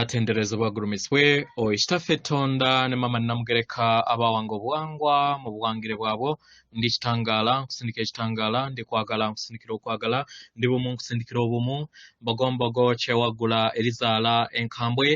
atenderezebwa gurumiswe oishitaffe tonda ne mama namugereka abawanga obuwangwa mu buwangire bwabo ndi kitangala nkusindika ekitangala ndi kwagala nkusindikira okwagala ndi bumu nkusindikira obumu mbogombogo kyewagula erizaala enkambwe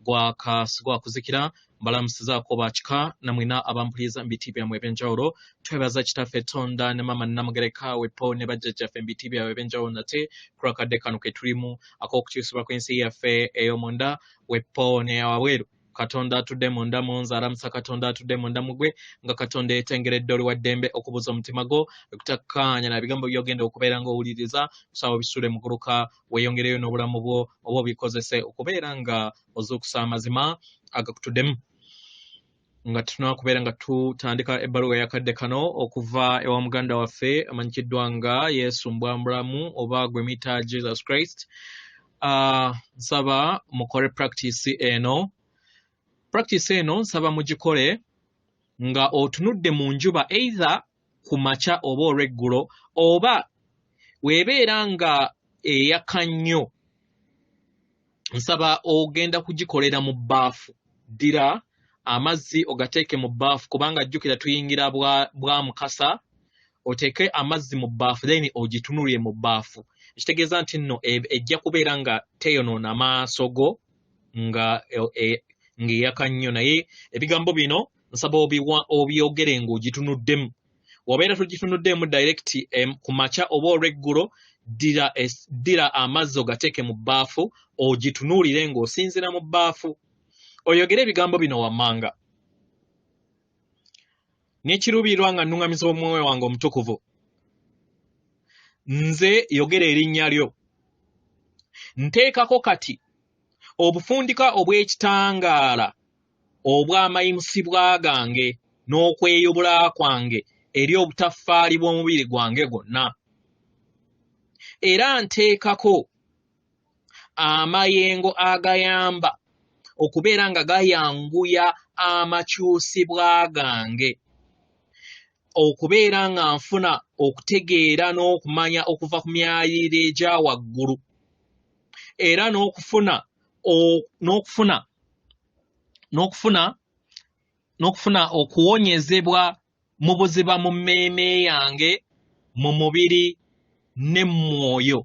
gwakasigwa kuzikira mbalamusizaako bakika namwina abampuliza mbiti byamwe ebyenjawulo twebaza kitaffe tonda ne mama namugereka wepo ne bajjajjaffe mbiti byabwe ebyenjawulo nate kulakadde kano ke tulimu ak'okukyusibwa kw'ensi yaffe ey'omunda wepo ne yawabweru katonda atudde munda munza alamusa katonda atudde munda mugwe nga katonda etengeredde oli wa ddembe okubuza omutima gwo okutakkaanya na bigambo by'ogenda okubeera ng'owuliriza kusaba bisule muguluka weeyongereyo n'obulamu bwo oba obikozese okubeera nga ozuukusa amazima agakutudemu nga tunakubeera nga tutandika ebbaluwa yakadde kano okuva ewa muganda waffe amanyikiddwa nga Yesu mbwambulamu oba gwe muyita Jesus Christ. Nsaba mukole practice eno nsaba mugikole nga otunudde mu njuba either ku makya oba olweggulo oba weebeera nga eyaka nnyo nsaba ogenda kugikolera mu bbaafu. Ddira amazzi ogateeke mu bbaafu kubanga jjukira tuyingira bwa mukasa oteeke amazzi mu bbaafu then ogitunulire mu bbaafu ekitegeeza nti nno ejja kubeera nga teyonoona maaso go nga eyaka nnyo naye ebigambo bino nsaba obyogere ng'ogitunuddemu wabeera togitunuddemu direct ku makya oba olweggulo ddira amazzi ogateeke mu bbaafu ogitunuulire ng'osinzira mu bbaafu oyogere ebigambo bino wammanga. N'ekiruubirirwa nga nnuŋŋamiza omwoyo wange omutukuvu nze yogera erinnya lyo nteekako kati obufundika obw'ekitangaala obw'amayimusibwa gange n'okweyubula kwange eri obutaffaali bw'omubiri gwange gwonna era nteekako amayengo agayamba okubeera nga gayanguya amakyusibwa gange okubeera nga nfuna okutegeera n'okumanya okuva ku myaliriro egya waggulu era n'okufuna okuwonyezebwa mu buziba mu mmeeme yange mu mubiri ne mu mwoyo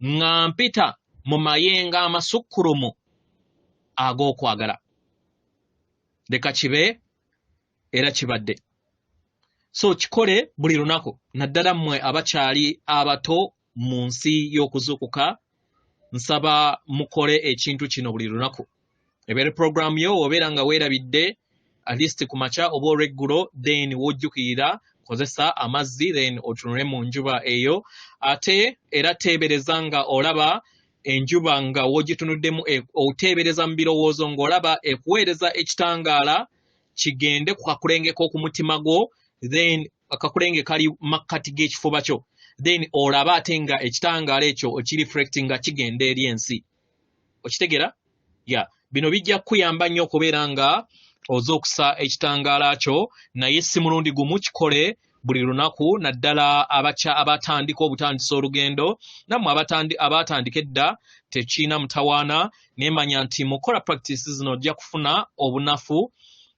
nga mpita mu mayengo amasukkulumu ag'okwagala. Leka kibe era kibadde. So kikole buli lunaku naddala mmwe abakyali abato mu nsi y'okuzuukuka nsaba mukole ekintu kino buli lunaku. Ebeere program yo obeera nga weerabidde at least ku makya oba olweggulo then wojjukirira kozesa amazzi then otunule mu njuba eyo ate era teebereza nga olaba enjuba nga wogitunuddemu oteebereza mu birowoozo ng'olaba ekuweereza ekitangaala kigende ku kakulenge k'oku mutima gwo then akakulenge kali makkati g'ekifuba kyo then olaba ate nga ekitangaala ekyo okireflecting nga kigenda eri ensi. Okitegera? Bino bijja kukuyamba nnyo okubeera nga ozookusa ekitangaala kyo naye si mulundi gumu kikole buli lunaku naddala abatandika obutandisa olugendo nammwe abatandika edda tekiina mutawaana nemanya nti mukola practices zino ojja kufuna obunafu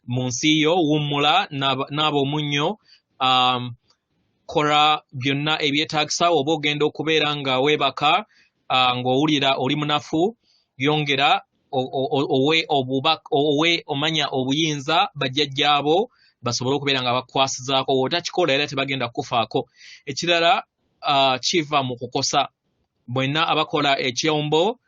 mu nsi yo wummula n'ab'omunnyo kola byonna ebyetaagisa oba ogenda okubeera nga weebaka ng'owulira oli munafu yongera owe omanya obuyinza bajjajjaabo basobole okubeera nga bakwasizaako wotakikola era tebagenda kukufaako. Ekirala kiva mu kukosa. Bwenna abakola ekyombo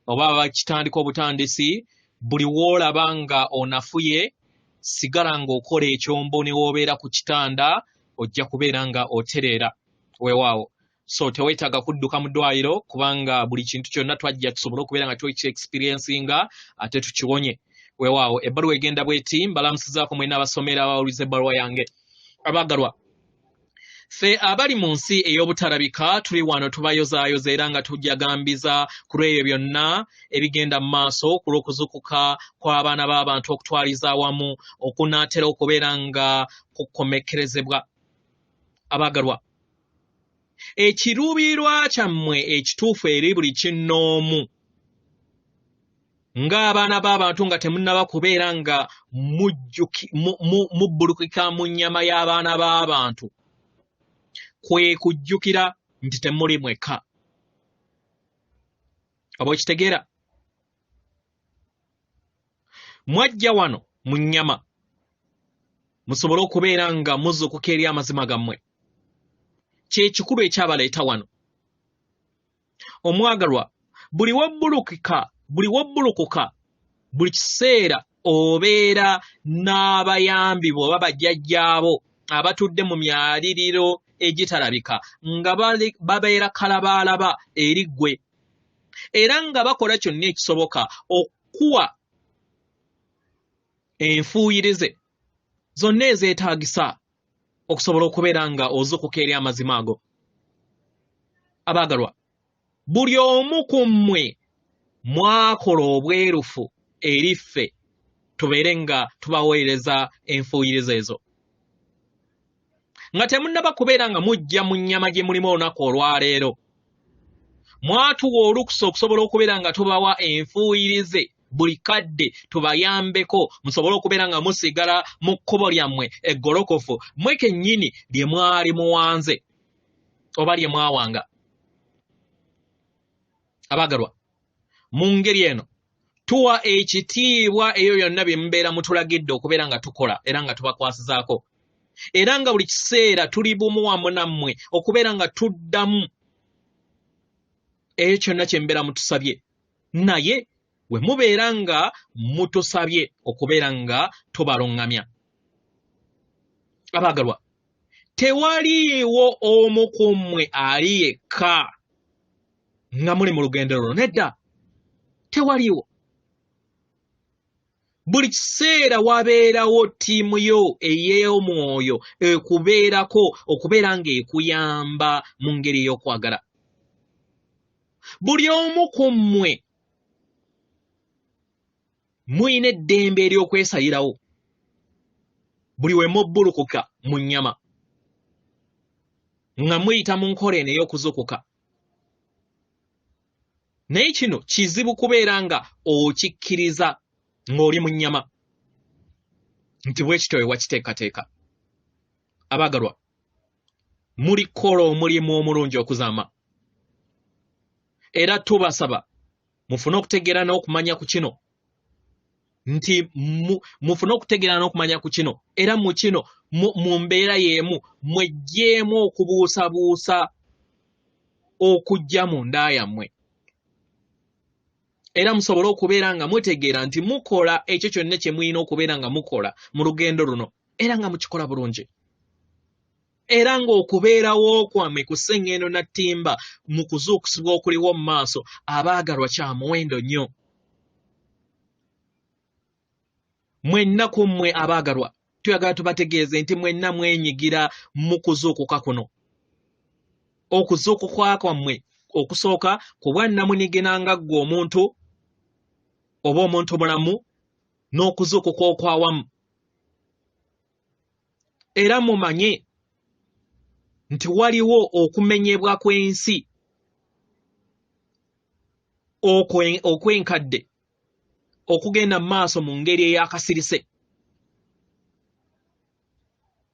oba abakitandika obutandisi buli woolaba nga onafuye sigala ng'okola ekyombo ne woobeera ku kitanda ojja kubeera nga otereera weewaawo. So teweetaaga kudduka mu ddwaliro kubanga buli kintu kyonna twajja tusobole okubeera nga tuki-experiencinga ate tukiwonye. Weewaawo ebbaluwa egenda bweti mbalamusizaako mwenna abasomera abawuliza ebbaluwa yange. Abaagalwa, ffe abali mu nsi ey'obutalabika tuli wano tubayozaayoza era nga tujjagambiza ku lw'ebyo byonna ebigenda mu maaso ku lw'okuzuukuka kw'abaana b'abantu okutwaliza awamu okunaatera okubeera nga kukomekkerezebwa. Abaagalwa, ekiruubirirwa kyammwe ekituufu eri buli kinnoomu ng'abaana b'abantu nga temunnaba kubeera nga mubbulukika mu nnyama y'abaana b'abantu, kwe kujjukira nti temuli mweka. Oba okitegeera? Mwajja wano mu nnyama musobole okubeera nga muzzukuka eri amazima gammwe. Kye kikulu ekyabaleeta wano. Omwagalwa, buli wabbulukuka, buli kiseera obeera n'abayambi bo oba bajjajjaabo abatudde mu myaliriro egitalabika nga babeera kalabaalaba eri ggwe, era nga bakola kyonna ekisoboka okuwa enfuuyirize zonna ezeetaagisa okusobola okubeera nga ozukuka eri amazima ago. Abaagalwa, buli omu ku mmwe mwakola obwerufu eri ffe tubeere nga tubaweereza enfuuyiriza ezo. Nga temunnaba kubeera nga mujja mu nnyama gye mulimu olunaku olwaleero, mwatuwa olukusa okusobola okubeera nga tubawa enfuuyirize buli kadde tubayambeko musobole okubeera nga musigala mu kkubo lyammwe eggolokofu mwe kennyini lye mwali muwanze oba lye mwawanga. Abaagalwa, mu ngeri eno tuwa ekitiibwa eyo yonna bye mubeera mutulagidde okubeera nga tukola era nga tubakwasizaako, era nga buli kiseera tuli bumu wamu nammwe okubeera nga tuddamu eyo kyonna kye mubeera mutusabye, naye we mubeera nga mutusabye okubeera nga tubaluŋŋamya. Abaagalwa, tewaliiwo omu ku mmwe ali yekka nga muli mu lugendo luno, nedda, tewaliiwo. Buli kiseera wabeerawo ttiimu yo ey'omwoyo ekubeerako okubeera nga ekuyamba mu ngeri ey'okwagala. Buli omu ku mmwe muyina eddembe ery'okwesayirawo buli we mubbulukuka mu nnyama nga muyita mu nkola eno ey'okuzukuka. Naye kino kizibu kubeera nga okikkiriza ng'oli mu nnyama nti bwe kityo we wakiteekateeka. Abaagalwa, mulikola omulimu omulungi okuzaama, era tubasaba mufune okutegeera n'okumanya ku kino nti mufune okutegeera n'okumanya ku kino era mu kino mu mbeera y'emu mwejjeemu okubuusabuusa okujja mu nda yammwe, era musobole okubeera nga mutegeera nti mukola ekyo kyonna kye muyina okubeera nga mukola mu lugendo luno era nga mukikola bulungi, era ng'okubeerawo kwammwe ku sseŋŋendo na ttimba mu kuzuukusibwa okuliwo mu maaso, abaagalwa, kya muwendo nnyo. Mwenna ku mmwe abaagalwa, tuyagala tubategeeze nti mwenna mwenyigira mu kuzuukuka kuno. Okuzuukuka kwammwe okusooka ku bwannamunigina nga ggwe omuntu oba omuntu mulamu n'okuzuukuka okwawamu. Era mumanye nti waliwo okumenyebwa kw'ensi okwenkadde okugenda mu maaso mu ngeri ey'akasirise,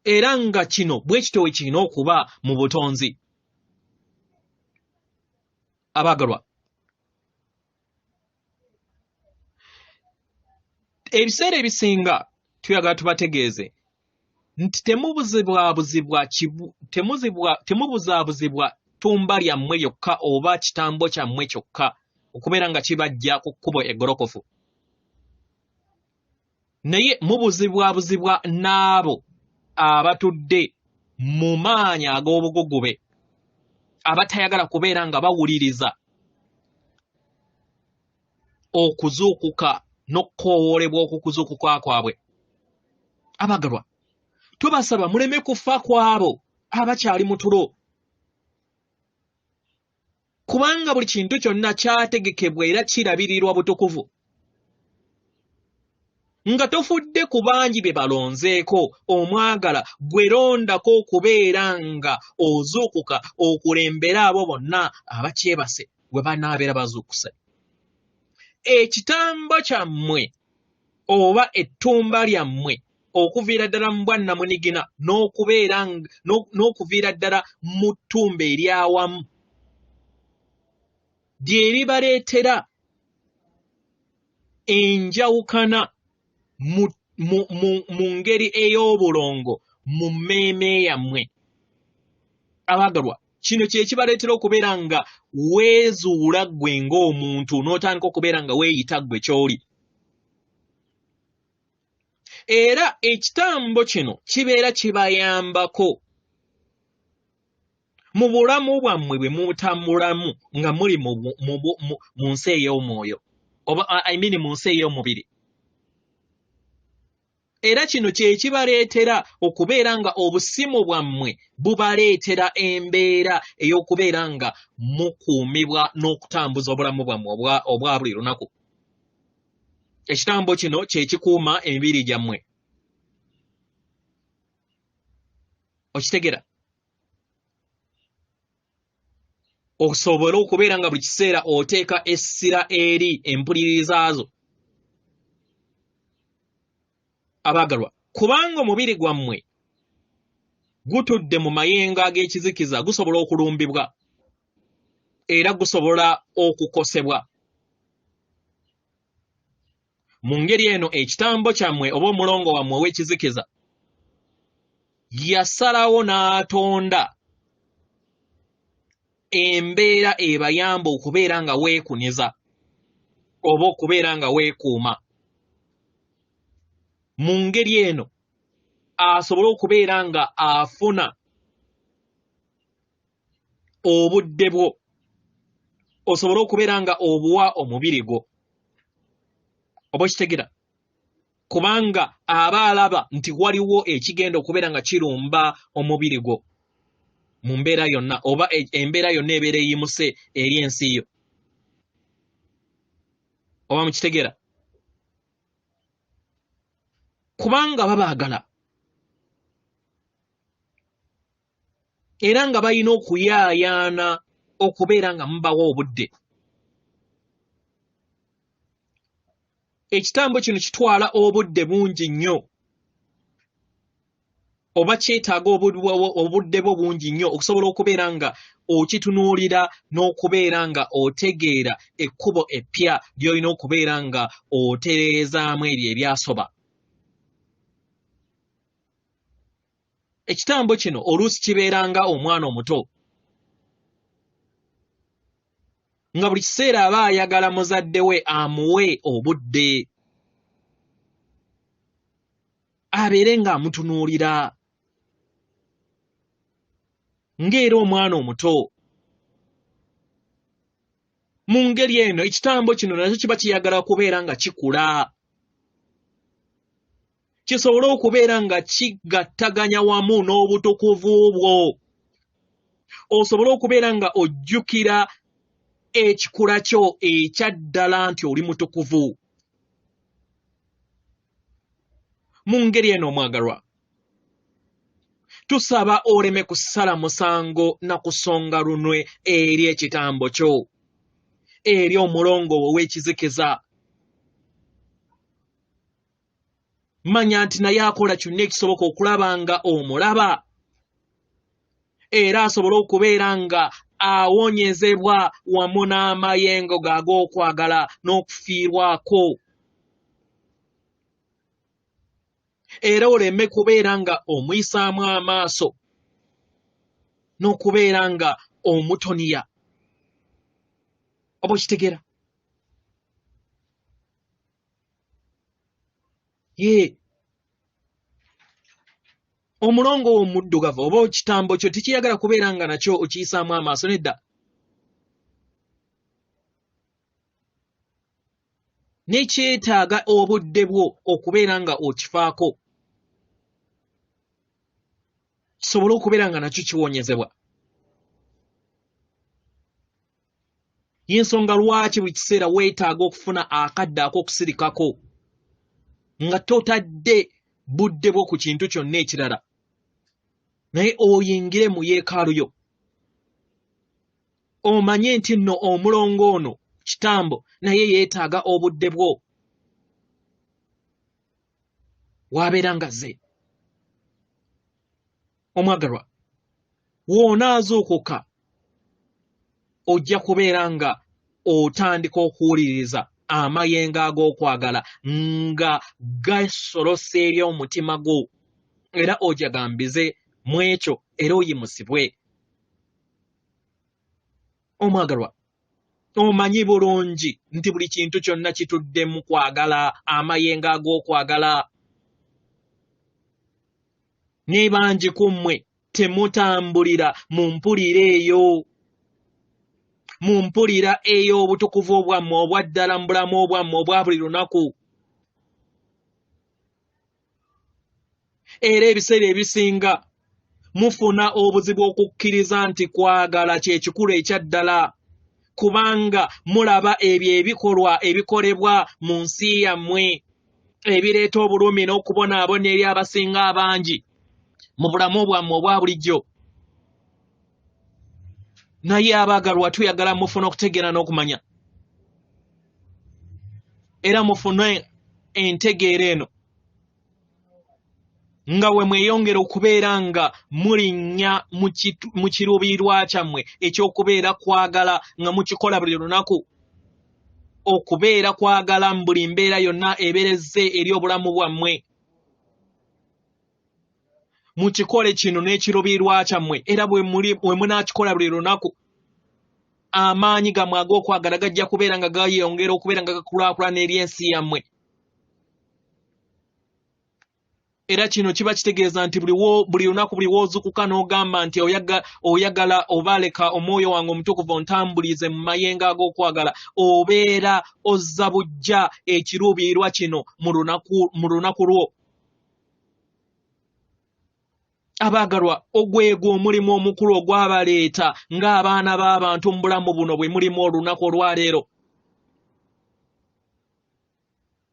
era nga kino bwe kityo we kirina okuba mu butonzi. Abaagalwa, ebiseera ebisinga tuyagala tubategeeze nti temubuzaabuzibwa ttumba lyammwe lyokka oba kitambo kyammwe kyokka okubeera nga kibajja ku kkubo eggolokofu, naye mubuzibwabuzibwa n'abo abatudde mu maanyi ag'obugugube abatayagala kubeera nga bawuliriza okuzuukuka n'okukoowoolebwa okukuzuukuka kwabwe. Abaagalwa, tubasaba muleme kufa kw'abo abakyali mu tulo, kubanga buli kintu kyonna kyategekebwa era kirabirirwa butukuvu. Nga tofudde ku bangi be balonzeeko, omwagala gwe londako okubeera nga ozuukuka okulembera abo bonna abakyebase bwe banaabeera bazuukuse. ekitambo kyammwe oba ettumba lyammwe okuviira ddala mu bwannamunigina n'okuviira ddala mu ttumba eryawamu lye libaleetera enjawukana mu ngeri ey'obulongo mu mmeeme yammwe. Abaagalwa, kino kye kibaleetera okubeera nga weezuula ggwe ng'omuntu n'otandika okubeera nga weeyita ggwe ky'oli. Era ekitambo kino kibeera kibayambako mu bulamu bwammwe bwe mutambulamu nga muli mu nsi ey'omwoyo oba mu nsi ey'omubiri. Era kino kye kibaleetera okubeera nga obusimu bwammwe bubaleetera embeera ey'okubeera nga mukuumibwa n'okutambuza obulamu bwammwe obwa buli lunaku. Ekitambo kino kye kikuuma emibiri gyammwe. Okitegera? Osobola okubeera nga buli kiseera oteeka essira eri empuliririzaazo. Abaagalwa, kubanga omubiri gwammwe gutudde mu mayengo ag'ekizikiza gusobola okulumbibwa era gusobola okukosebwa. Mu ngeri eno ekitambo kyammwe oba omulongo wammwe ow'ekizikiza yasalawo n'atonda embeera ebayamba okubeera nga weekuniza oba okubeera nga weekuuma. Mu ngeri eno asobole okubeera nga afuna obudde bwo, osobole okubeera nga obuwa omubiri gwo. Oba okitegera? Kubanga aba alaba nti waliwo ekigenda okubeera nga kirumba omubiri gwo mu mbeera yonna, oba embeera yonna ebeera eyimuse eri ensi yo. Oba mukitegeera? Kubanga babaagala era nga balina okuyaayaana okubeera nga mubawa obudde. Ekitambo kino kitwala obudde bungi nnyo, oba kyetaaga obudde bwo bungi nnyo okusobola okubeera nga okitunuulira n'okubeera nga otegeera ekkubo eppya ly'olina okubeera nga otereezaamu ebyo ebyasoba. Ekitambo kino oluusi kibeeranga omwana omuto nga buli kiseera aba ayagala muzadde we amuwe obudde abeere ng'amutunuulira ng'era omwana omuto. Mu ngeri eno ekitambo kino nakyo kiba kiyagala kubeera nga kikula, kisobole okubeera nga kigattaganya wamu n'obutukuvu bwo, osobole okubeera nga ojjukira ekikula kyo ekya ddala nti oli mutukuvu. Mu ngeri eno omwagalwa, tusaba oleme kusala musango na kusonga lunwe eri ekitambo kyo, eri omulongo ow'ekizikiza. Manya nti naye akola kyonna ekisoboka okulaba nga omulaba era asobole okubeera nga awonyezebwa wamu n'amayengo ge ag'okwagala n'okufiirwako. Era oleme kubeera nga omuyisaamu amaaso n'okubeera nga omutoniya. Oba okitegeera? Omulongo omuddugavu oba ekitambo kyo tekiyagala kubeera nga nakyo okiyisaamu amaaso, nedda. Nekyetaaga obudde bwo okubeera nga okifaako, kisobole okubeera nga nakyo kiwonyezebwa. Y'ensonga lwaki buli kiseera weetaaga okufuna akadde ak'okusirikako nga totadde budde bwo ku kintu kyonna ekirala, naye oyingire mu yeekaalu yo omanye nti nno omulongo ono kitambo naye yeetaaga obudde bwo. Wabeera ngazze omwagalwa w'onaazuukuka ojja kubeera nga otandika okuwuliriza amayengo ag'okwagala nga gasolose eri omutima gwo, era ojagambize mu ekyo era oyimusibwe. Omwagalwa omanyi bulungi nti buli kintu kyonna kitudde mu kwagala, amayengo ag'okwagala. Ne bangi ku mmwe temutambulira mu mpulira eyo, mu mpulira eyo obutukuvu obwammwe obwa ddala mu bulamu obwammwe obwa buli lunaku. Era ebiseera ebisinga mufuna obuzibu okukkiriza nti kwagala kye kikulu ekya ddala, kubanga mulaba ebyo ebikolwa ebikolebwa mu nsi yammwe ebireeta obulumi n'okubonaabona eri abasinga abangi mu bulamu bwammwe obwa bulijjo. Naye abaagalwa tuyagala mufuna okutegeera n'okumanya, era mufune entegeera eno nga we mweyongera okubeera nga mulinnya mu kiruubirirwa kyammwe eky'okubeera kwagala nga mukikola buli lunaku, okubeera kwagala mu buli mbeera yonna ebeerezze eri obulamu bwammwe. Mukikole kino n'ekiruubirirwa kyammwe, era bwe munaakikola buli lunaku, amaanyi gammwe ag'okwagala gajja kubeera nga gayongera okubeera nga gakulaakulana eri ensi yammwe. Era kino kiba kitegeeza nti buli lunaku buli woozukuka n'ogamba nti oyagala oba leka omwoyo wange omutukuvu ontambulize mu mayengo ag'okwagala, obeera ozza bujja ekiruubirirwa kino mu lunaku lwo. Abaagalwa ogwego omulimu omukulu ogwabaleeta ng'abaana b'abantu mu bulamu buno bwe mulimu olunaku olwaleero.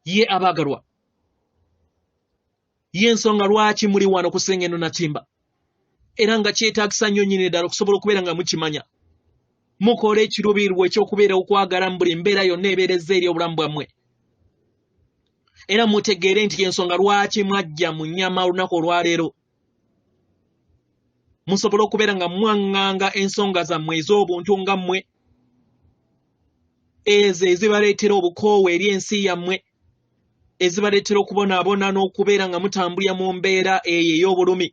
Ye abaagalwa y'ensonga lwaki muli wano ku Sengendo Natimba, era nga kyetaagisa nnyo nnyini ddala okusobola okubeera nga mukimanya. Mukola ekiruubirirwa eky'okubeera okwagala mu buli mbeera yonna ebeerezza eri obulamu bwammwe, era mutegeere nti y'ensonga lwaki mwajja mu nnyama olunaku olwaleero. Musobole okubeera nga mwaŋŋanga ensonga zammwe ez'obuntu nga mmwe, ezo ezibaleetera obukoowu eri ensi yammwe, ezibaleetera okubonaabona n'okubeera nga mutambulira mu mbeera eyo ey'obulumi.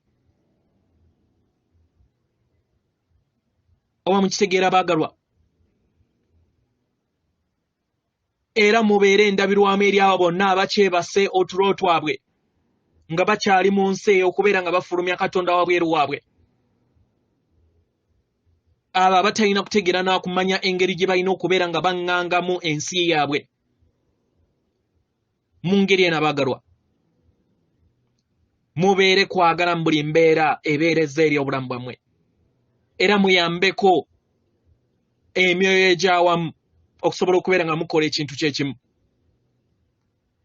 Oba mukitegeera baagalwa? Era mubeere endabirwamu eri abo bonna abakyebase otulo twabwe nga bakyali mu nsi eyo okubeera nga bafulumya Katonda wabweru waabwe. Abo abatalina kutegeera n'akumanya engeri gye balina okubeera nga baŋŋangamu ensi yaabwe. Mu ngeri eno abaagalwa, mubeere kwagala mu buli mbeera ebeerezza eri obulamu bwammwe, era muyambeko emyoyo egy'awamu okusobola okubeera nga mukola ekintu kyekimu.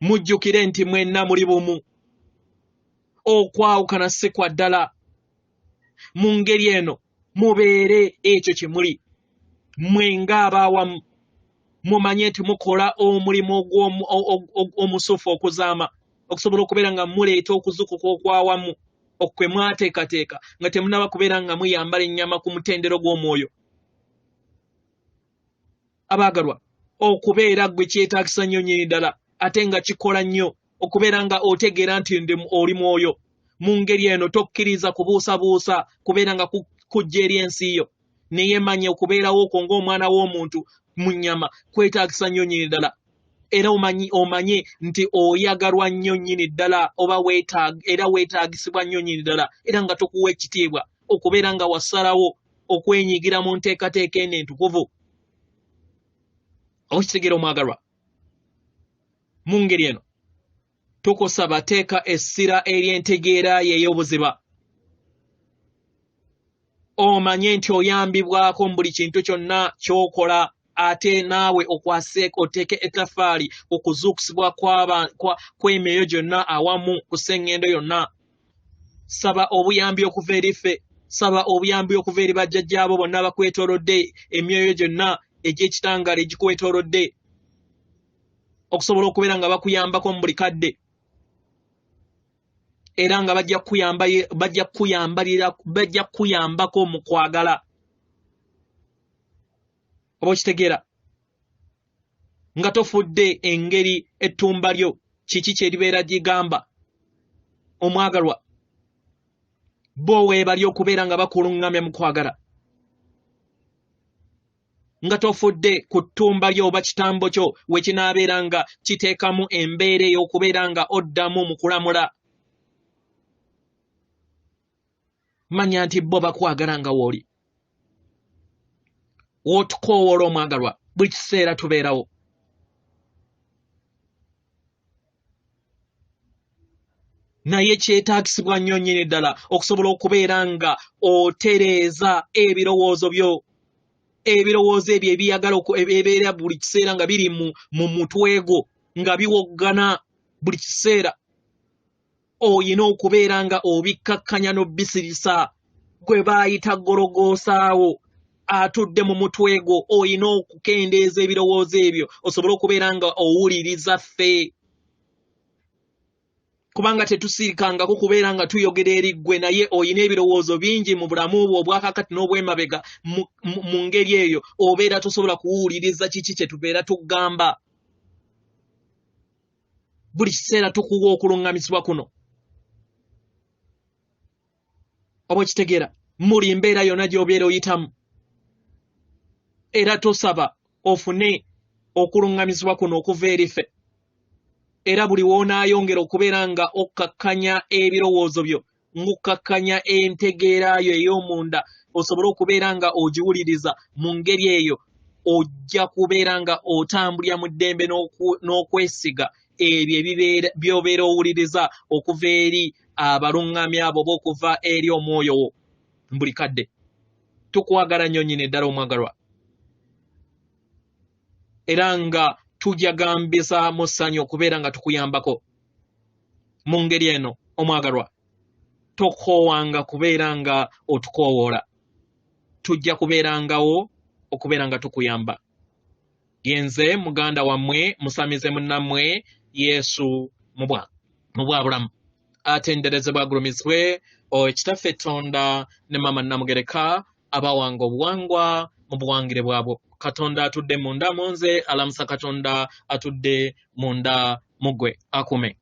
Mujjukire nti mwenna muli bumu, okwawukana si kwa ddala. Mu ngeri eno mubeere ekyo kye muli, mwe ng'abaawamu mumanye nti mukola omulimu omusufu okuzaama, okusobola okubeera nga muleeta okuzukuka okwawamu okwe mwateekateeka nga temunaba kubeera nga muyambala ennyama ku mutendero gw'omwoyo. Abaagalwa, okubeera gwe kyetaagisa nnyo nnyini ddala, ate nga kikola nnyo okubeera nga otegeera nti oli mwoyo. Mu ngeri eno tokkiriza kubuusabuusa kubeera nga kujja eri ensi yo, naye manya okubeerawo okwo ng'omwana w'omuntu mu nnyama kwetaagisa nnyo nnyini ddala. Era omanye nti oyagalwa nnyo nnyini ddala, oba era weetaagisibwa nnyo nnyini ddala, era nga tokuwa ekitiibwa okubeera nga wasalawo okwenyigira mu nteekateeka eno entukuvu. Okitegeera omwagalwa? Mu ngeri eno tukusaba teeka essira ery'entegeera ye ey'obuziba. Omanye nti oyambibwako mu buli kintu kyonna ky'okola, ate naawe oteeke ettaffaali okuzuukusibwa kw'emyoyo gyonna awamu ku Sengendo yonna. Saba obuyambi okuva eri ffe, saba obuyambi okuva eri bajjajjaabo bonna abakwetoolodde, emyoyo gyonna egy'ekitangaala egikwetoolodde. okusobola okubeera nga bakuyambako mu buli kadde era nga bajja kuyambako mu kwagala. Oba okitegeera nga tofudde engeri ettumba lyo kiki kye libeera ligamba omwagalwa bo weebali okubeera nga bakuluŋŋamya mu kwagala, nga tofudde ku ttumba lyo oba kitambo kyo we kinaabeera nga kiteekamu embeera ey'okubeera nga oddamu mu kulamula. Manya nti bo bakwagala nga wooli. Wootukoowoola omwagalwa, buli kiseera tubeerawo. Naye kyetaagisibwa nnyo nnyini ddala okusobola okubeera nga otereeza ebirowoozo byo. Ebirowoozo ebyo ebiyagala ebeera buli kiseera nga biri mu mutwe gwo nga biwoggana buli kiseera. Oyina okubeera nga obikkakkanya n'obbisirisa gwe baayita gologoosaawo atudde mu mutwe gwo. Oyina okukendeeza ebirowoozo ebyo osobole okubeera nga owuliriza ffe. Kubanga tetusirikangako kubeera nga tuyogera eri ggwe, naye oyina ebirowoozo bingi mu bulamu bwo obwakakati n'obwemabega. Mu ngeri eyo obeera tosobola kuwuliriza kiki kye tubeera tugamba. Buli kiseera tukuwa okuluŋŋamisibwa kuno. Oba okitegeera muli mbeera yonna gy'obeera oyitamu, era tosaba ofune okuluŋŋamisibwa kuno okuva eri ffe. Era buli woonaayongera okubeera nga okkakkanya ebirowoozo byo, ng'okkakkanya entegeera yo ey'omunda, osobole okubeera nga ogiwuliriza. Mu ngeri eyo ojja kubeera nga otambulira mu ddembe n'okwesiga ebyo by'obeera owuliriza okuva eri abaluŋŋamyi abo oba okuva eri omwoyo wo mu buli kadde. Tukwagala nnyo nnyini ddala omwagalwa, era nga tujagambisa mu ssanyu okubeera nga tukuyambako mu ngeri eno. Omwagalwa, tokoowanga kubeera nga otukoowoola. Tujja kubeerangawo okubeera nga tukuyamba. Yenze muganda wammwe musamize munnammwe Yesu Mubwa Bulamu, atenderezebwa agulumizibwe Ekitaffe Tonda ne Mama Namugereka abawanga obuwangwa mu buwangire bwabwo. Katonda atudde munda mu nze, alamusa Katonda atudde munda mu ggwe. Akume.